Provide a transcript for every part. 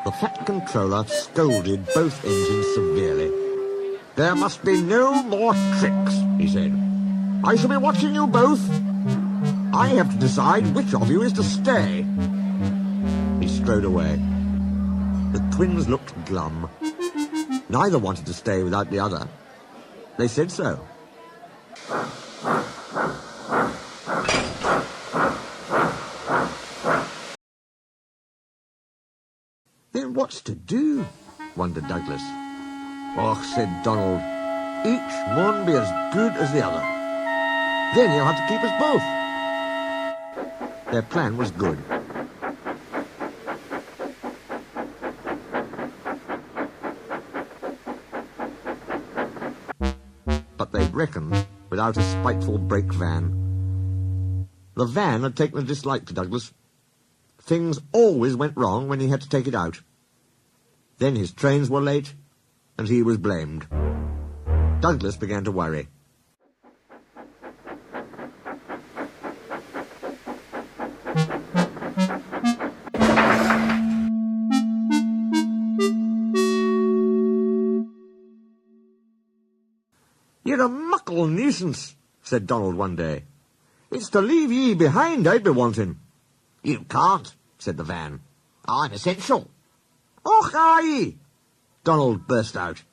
The Fat Controller scolded both engines severely. "There must be no more tricks," he said. "I shall be watching you both. I have to decide which of you is to stay." He strode away. The twins looked glum. Neither wanted to stay without the other. They said so. "Then what's to do?" wondered Douglas. "Och," said Donald, "each mun be as good as the other. Then he'll have to keep us both." Their plan was good. But they'd reckoned without a spiteful brake van. The van had taken a dislike to Douglas. Things always went wrong when he had to take it out. Then his trains were late, and he was blamed. Douglas began to worry. "You're a muckle nuisance," said Donald one day. "It's to leave ye behind I'd be wanting." "You can't," said the van. "I'm essential." "Och, aye!" Donald burst out.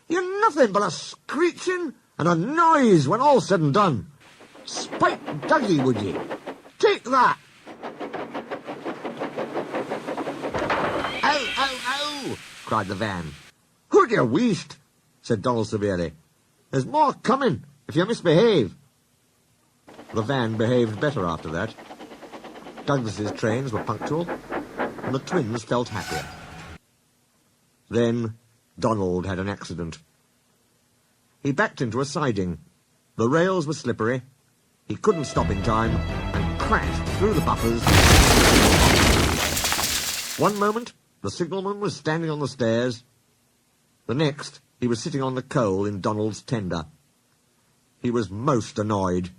"You're nothing but a screeching and a noise when all's said and done. Spite Dougie, would ye? Take that!" "Ow, ow, ow!" cried the van. "Who'd you weast?" said Donald severely. "There's more coming if you misbehave." The van behaved better after that. Douglas's trains were punctual, and the twins felt happier. Then Donald had an accident. He backed into a siding. The rails were slippery. He couldn't stop in time and crashed through the buffers. One moment, the signalman was standing on the stairs. The next, he was sitting on the coal in Donald's tender. He was most annoyed.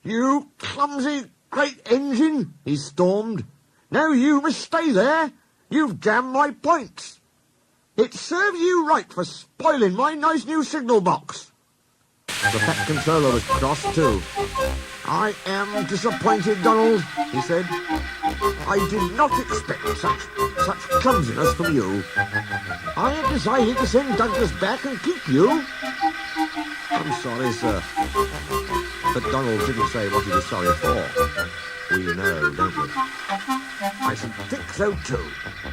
"You clumsy great engine," he stormed. "Now you must stay there. You've jammed my points. It serves you right for spoiling my nice new signal box." The Fat Controller was cross too. "I am disappointed, Donald," he said. "I did not expect such clumsiness from you. I have decided to send Douglas back and keep you." "I'm sorry, sir." But Donald didn't say what he was sorry for. We know, don't we? "I should think so too,"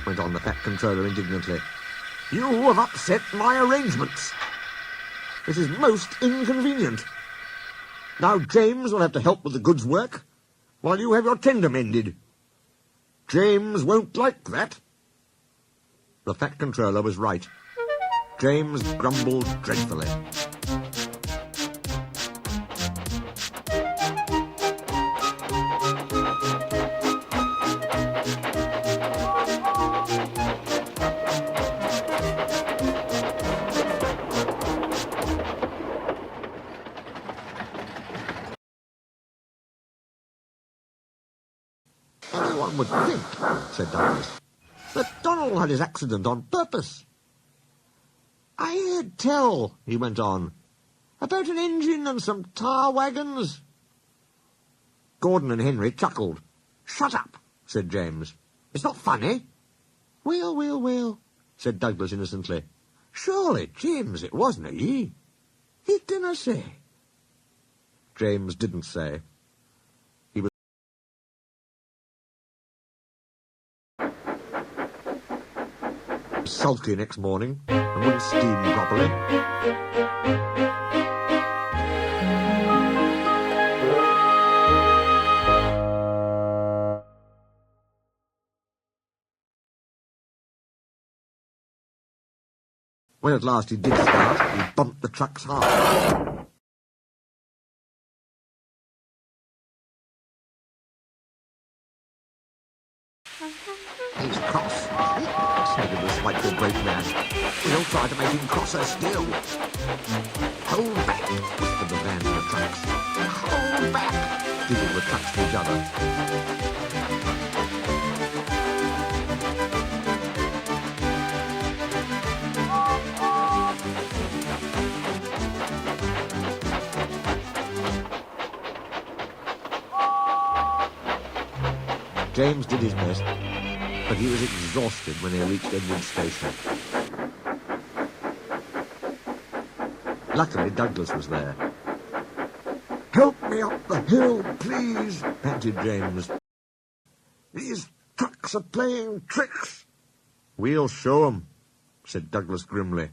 went on the Fat Controller indignantly. "You have upset my arrangements. It is most inconvenient. Now James will have to help with the goods work, while you have your tender mended. James won't like that." The Fat Controller was right. James grumbled dreadfully. "Anyone would think," said Douglas, "that Donald had his accident on purpose. I heard tell," he went on, "about an engine and some tar wagons." Gordon and Henry chuckled. "Shut up," said James. "It's not funny." Well, said Douglas innocently. "Surely, James, it wasn't ye. He didn't say." James didn't say. He was sulky next morning and wouldn't steam properly. When at last he did start, he bumped the trucks hard. "He's cross," sniggered the spiteful brakeman. "We'll try to make him crosser still." "Hold back," whispered the van to the trucks. "Hold back," giggled the trucks to each other. James did his best, but he was exhausted when they reached Edward Station. Luckily, Douglas was there. "Help me up the hill, please," panted James. "These trucks are playing tricks." "We'll show 'em," said Douglas grimly.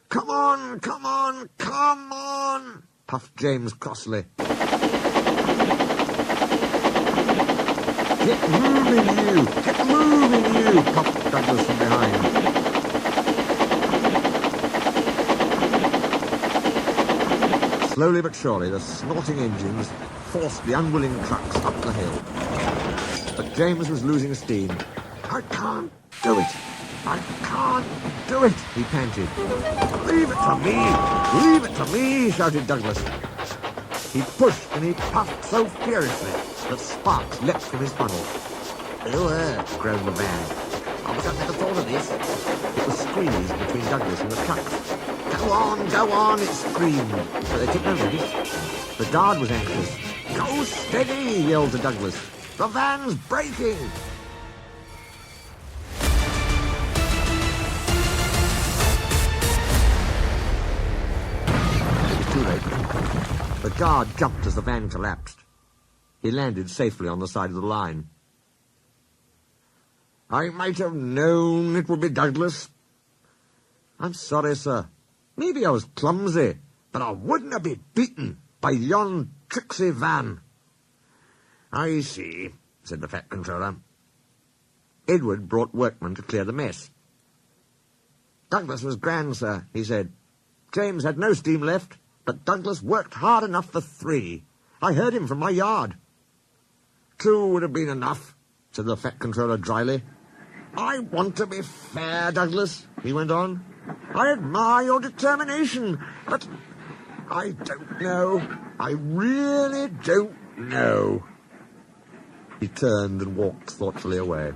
"Come on, come on, come on," puffed James crossly. "Get moving, you! Get moving, you!" puffed Douglas from behind. Slowly but surely, the snorting engines forced the unwilling trucks up the hill. But James was losing steam. "I can't do it! I can't do it!" he panted. "Leave it to me! Leave it to me!" shouted Douglas. He pushed and he puffed so furiously that sparks leapt from his funnel. "Oh, groaned the van. I wish I'd never thought of this." It was squeezed between Douglas and the trucks. Go on, it screamed, but they took no notice. The guard was anxious. "Go steady," he yelled to Douglas. "The van's breaking." It was too late. The guard jumped as the van collapsed. He landed safely on the side of the line. "I might have known it would be Douglas." "I'm sorry, sir. Maybe I was clumsy, but I wouldn't have been beaten by yon tricksy van." "I see," said the Fat Controller. Edward brought workmen to clear the mess. "Douglas was grand, sir," he said. "James had no steam left, but Douglas worked hard enough for 3. I heard him from my yard." "2 would have been enough," said the Fat Controller dryly. "I want to be fair, Douglas," he went on. "I admire your determination, but I don't know. I really don't know." He turned and walked thoughtfully away.